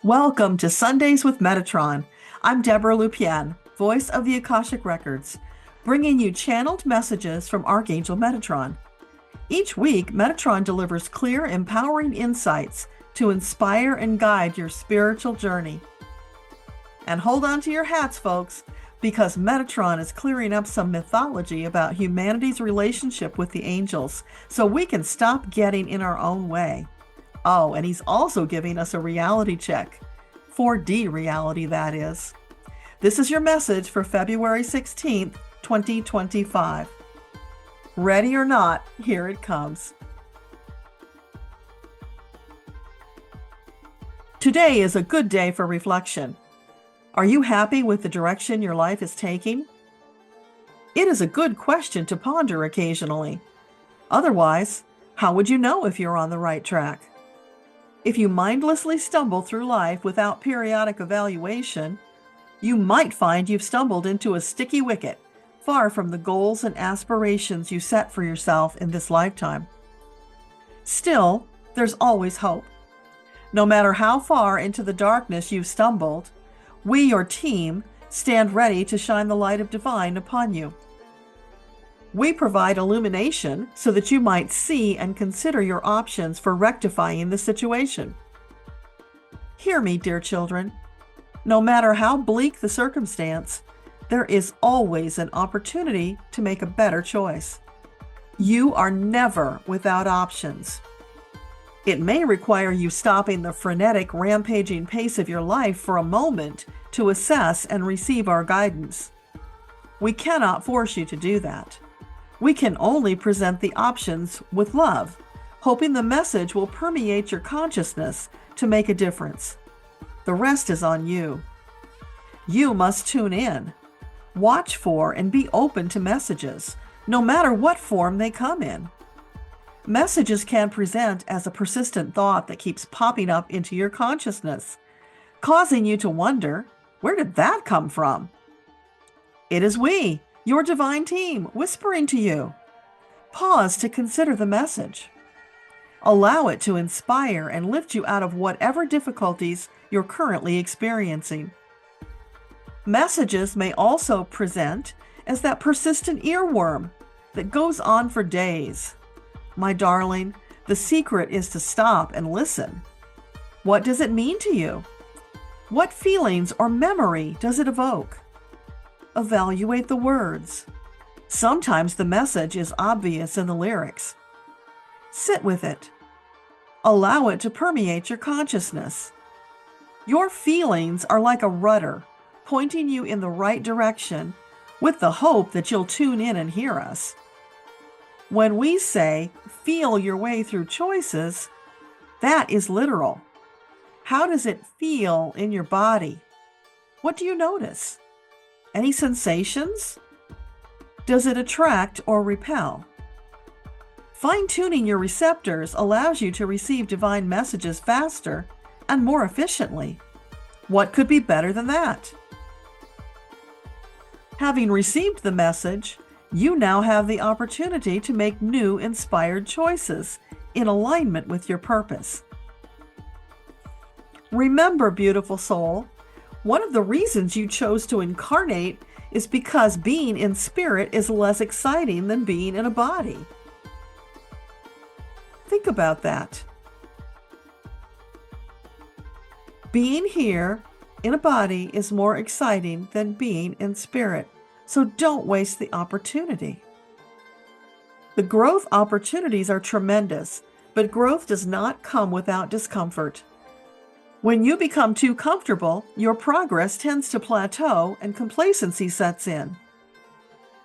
Welcome to Sundays with Metatron. I'm Deborah Lupien, voice of the Akashic Records, bringing you channeled messages from Archangel Metatron. Each week, Metatron delivers clear, empowering insights to inspire and guide your spiritual journey. And hold on to your hats, folks, because Metatron is clearing up some mythology about humanity's relationship with the angels so we can stop getting in our own way. Oh, and he's also giving us a reality check. 4D reality, that is. This is your message for February 16th, 2025. Ready or not, here it comes. Today is a good day for reflection. Are you happy with the direction your life is taking? It is a good question to ponder occasionally. Otherwise, how would you know if you're on the right track? If you mindlessly stumble through life without periodic evaluation, you might find you've stumbled into a sticky wicket, far from the goals and aspirations you set for yourself in this lifetime. Still, there's always hope. No matter how far into the darkness you've stumbled, we, your team, stand ready to shine the light of divine upon you. We provide illumination so that you might see and consider your options for rectifying the situation. Hear me, dear children. No matter how bleak the circumstance, there is always an opportunity to make a better choice. You are never without options. It may require you stopping the frenetic, rampaging pace of your life for a moment to assess and receive our guidance. We cannot force you to do that. We can only present the options with love, hoping the message will permeate your consciousness to make a difference. The rest is on you. You must tune in, watch for, and be open to messages, no matter what form they come in. Messages can present as a persistent thought that keeps popping up into your consciousness, causing you to wonder, where did that come from? It is we, your divine team, whispering to you. Pause to consider the message. Allow it to inspire and lift you out of whatever difficulties you're currently experiencing. Messages may also present as that persistent earworm that goes on for days. My darling, the secret is to stop and listen. What does it mean to you? What feelings or memory does it evoke? Evaluate the words. Sometimes the message is obvious in the lyrics. Sit with it. Allow it to permeate your consciousness. Your feelings are like a rudder, pointing you in the right direction with the hope that you'll tune in and hear us. When we say, feel your way through choices, that is literal. How does it feel in your body? What do you notice? Any sensations? Does it attract or repel? Fine-tuning your receptors allows you to receive divine messages faster and more efficiently. What could be better than that? Having received the message, you now have the opportunity to make new inspired choices in alignment with your purpose. Remember, beautiful soul, one of the reasons you chose to incarnate is because being in spirit is less exciting than being in a body. Think about that. Being here in a body is more exciting than being in spirit, so don't waste the opportunity. The growth opportunities are tremendous, but growth does not come without discomfort. When you become too comfortable, your progress tends to plateau and complacency sets in.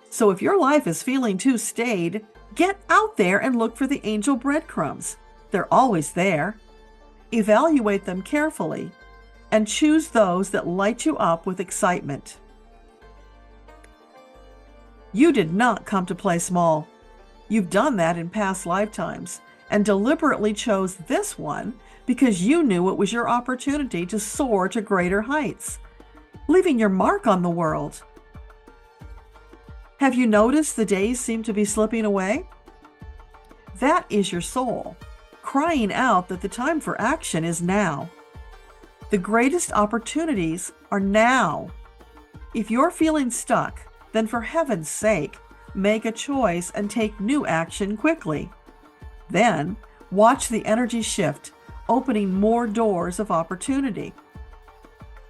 So if your life is feeling too staid, get out there and look for the angel breadcrumbs. They're always there. Evaluate them carefully and choose those that light you up with excitement. You did not come to play small. You've done that in past lifetimes and deliberately chose this one because you knew it was your opportunity to soar to greater heights, leaving your mark on the world. Have you noticed the days seem to be slipping away? That is your soul, crying out that the time for action is now. The greatest opportunities are now. If you're feeling stuck, then for heaven's sake, make a choice and take new action quickly. Then, watch the energy shift, opening more doors of opportunity.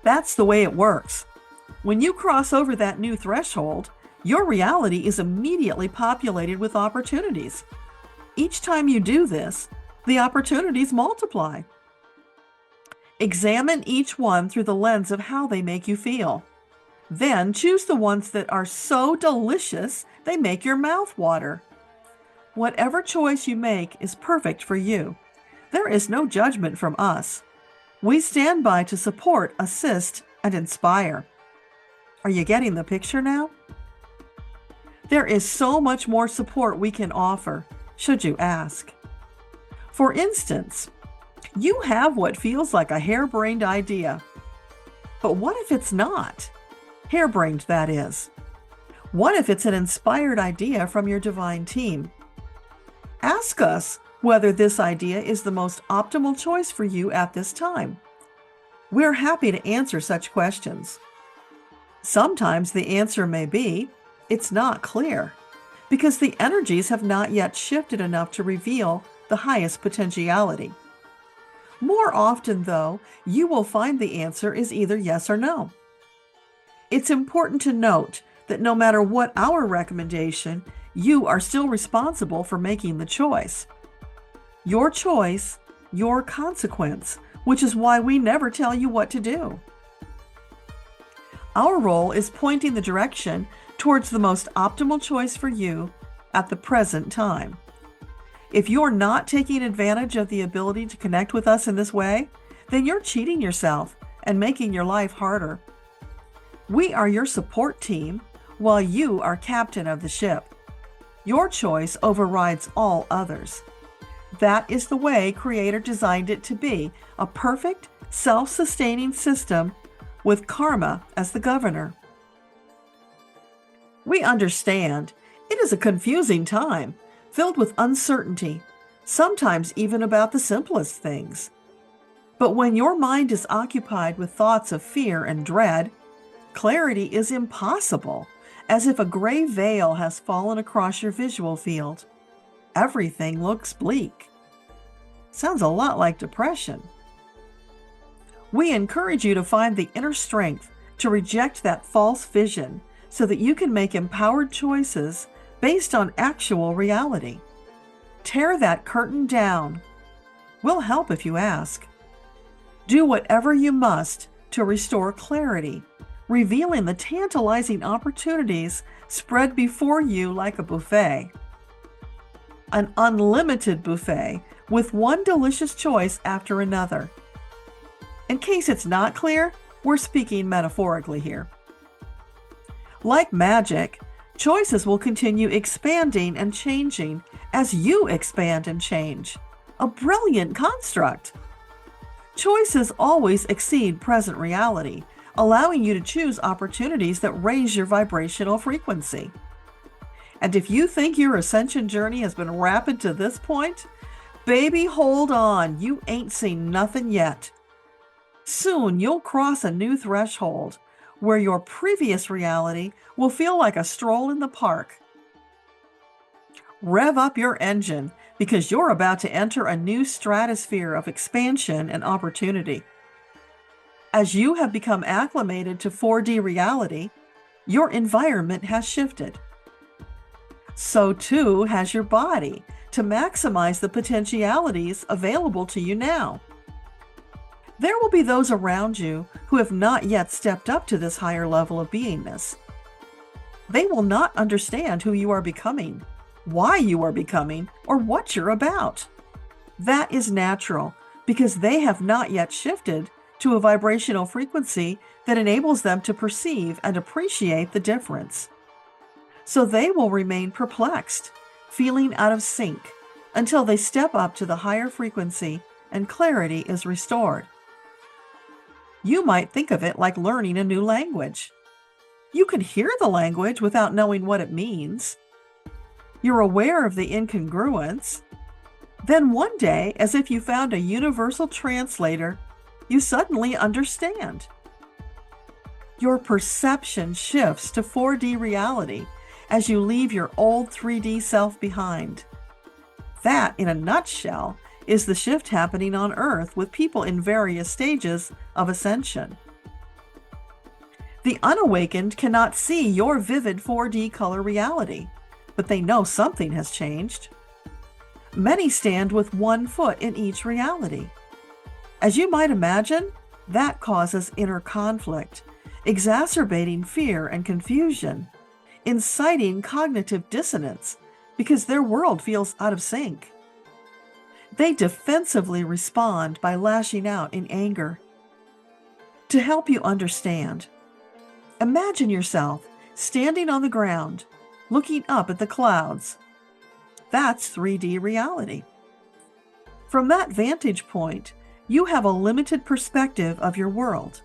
That's the way it works. When you cross over that new threshold, your reality is immediately populated with opportunities. Each time you do this, the opportunities multiply. Examine each one through the lens of how they make you feel. Then choose the ones that are so delicious they make your mouth water. Whatever choice you make is perfect for you. There is no judgment from us. We stand by to support, assist, and inspire. Are you getting the picture now? There is so much more support we can offer, should you ask. For instance, you have what feels like a harebrained idea. But what if it's not? Harebrained, that is. What if it's an inspired idea from your divine team? Ask us whether this idea is the most optimal choice for you at this time. We're happy to answer such questions. Sometimes the answer may be, it's not clear, because the energies have not yet shifted enough to reveal the highest potentiality. More often, though, you will find the answer is either yes or no. It's important to note that no matter what our recommendation, you are still responsible for making the choice. Your choice, your consequence, which is why we never tell you what to do. Our role is pointing the direction towards the most optimal choice for you at the present time. If you're not taking advantage of the ability to connect with us in this way, then you're cheating yourself and making your life harder. We are your support team, while you are captain of the ship. Your choice overrides all others. That is the way Creator designed it to be, a perfect, self-sustaining system with karma as the governor. We understand it is a confusing time, filled with uncertainty, sometimes even about the simplest things. But when your mind is occupied with thoughts of fear and dread, clarity is impossible, as if a gray veil has fallen across your visual field. Everything looks bleak. Sounds a lot like depression. We encourage you to find the inner strength to reject that false vision so that you can make empowered choices based on actual reality. Tear that curtain down. We'll help if you ask. Do whatever you must to restore clarity, revealing the tantalizing opportunities spread before you like a buffet. An unlimited buffet with one delicious choice after another. In case it's not clear, we're speaking metaphorically here. Like magic, choices will continue expanding and changing as you expand and change. A brilliant construct. Choices always exceed present reality, allowing you to choose opportunities that raise your vibrational frequency. And if you think your ascension journey has been rapid to this point, baby, hold on, you ain't seen nothing yet. Soon you'll cross a new threshold where your previous reality will feel like a stroll in the park. Rev up your engine because you're about to enter a new stratosphere of expansion and opportunity. As you have become acclimated to 4D reality, your environment has shifted. So too has your body to maximize the potentialities available to you now. There will be those around you who have not yet stepped up to this higher level of beingness. They will not understand who you are becoming, why you are becoming, or what you're about. That is natural because they have not yet shifted to a vibrational frequency that enables them to perceive and appreciate the difference. So they will remain perplexed, feeling out of sync, until they step up to the higher frequency and clarity is restored. You might think of it like learning a new language. You can hear the language without knowing what it means. You're aware of the incongruence. Then one day, as if you found a universal translator, you suddenly understand. Your perception shifts to 4D reality as you leave your old 3D self behind. That, in a nutshell, is the shift happening on Earth with people in various stages of ascension. The unawakened cannot see your vivid 4D color reality, but they know something has changed. Many stand with one foot in each reality. As you might imagine, that causes inner conflict, exacerbating fear and confusion, inciting cognitive dissonance because their world feels out of sync. They defensively respond by lashing out in anger. To help you understand, imagine yourself standing on the ground, looking up at the clouds. That's 3D reality. From that vantage point, you have a limited perspective of your world.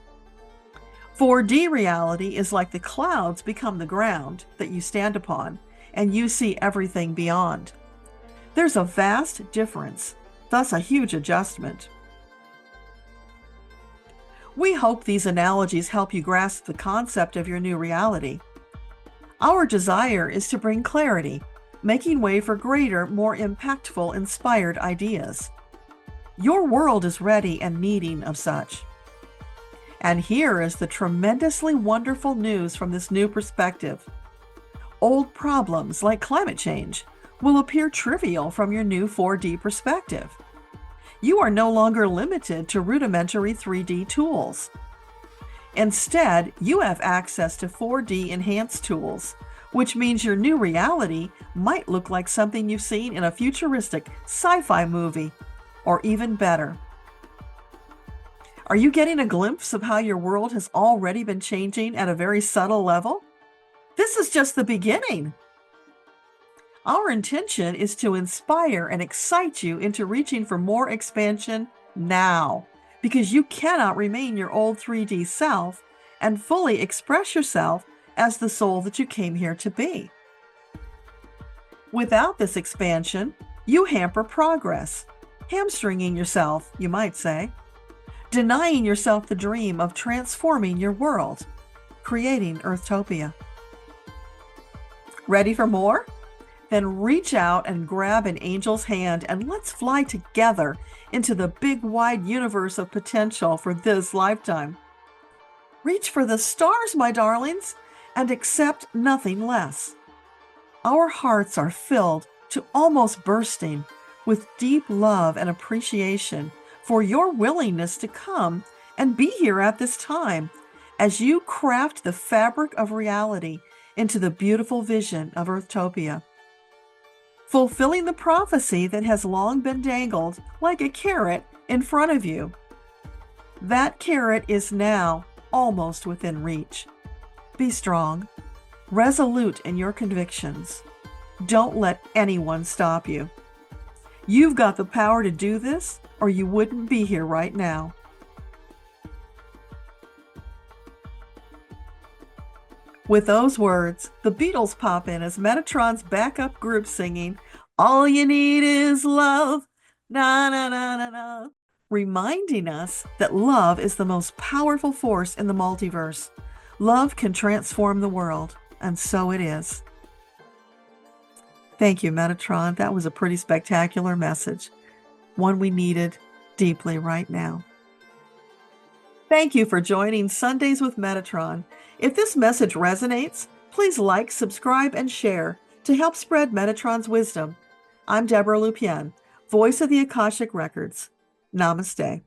4D reality is like the clouds become the ground that you stand upon, and you see everything beyond. There's a vast difference, thus a huge adjustment. We hope these analogies help you grasp the concept of your new reality. Our desire is to bring clarity, making way for greater, more impactful, inspired ideas. Your world is ready and needing of such. And here is the tremendously wonderful news from this new perspective. Old problems like climate change will appear trivial from your new 4D perspective. You are no longer limited to rudimentary 3D tools. Instead, you have access to 4D enhanced tools, which means your new reality might look like something you've seen in a futuristic sci-fi movie, or even better. Are you getting a glimpse of how your world has already been changing at a very subtle level? This is just the beginning. Our intention is to inspire and excite you into reaching for more expansion now, because you cannot remain your old 3D self and fully express yourself as the soul that you came here to be. Without this expansion, you hamper progress, hamstringing yourself, you might say, denying yourself the dream of transforming your world, creating Earthtopia. Ready for more? Then reach out and grab an angel's hand and let's fly together into the big wide universe of potential for this lifetime. Reach for the stars, my darlings, and accept nothing less. Our hearts are filled to almost bursting with deep love and appreciation for your willingness to come and be here at this time as you craft the fabric of reality into the beautiful vision of Earthtopia. Fulfilling the prophecy that has long been dangled like a carrot in front of you. That carrot is now almost within reach. Be strong, resolute in your convictions. Don't let anyone stop you. You've got the power to do this, or you wouldn't be here right now. With those words, the Beatles pop in as Metatron's backup group singing, "All you need is love, na na na na na," reminding us that love is the most powerful force in the multiverse. Love can transform the world, and so it is. Thank you, Metatron. That was a pretty spectacular message, one we needed deeply right now. Thank you for joining Sundays with Metatron. If this message resonates, please like, subscribe, and share to help spread Metatron's wisdom. I'm Deborah Lupien, voice of the Akashic Records. Namaste.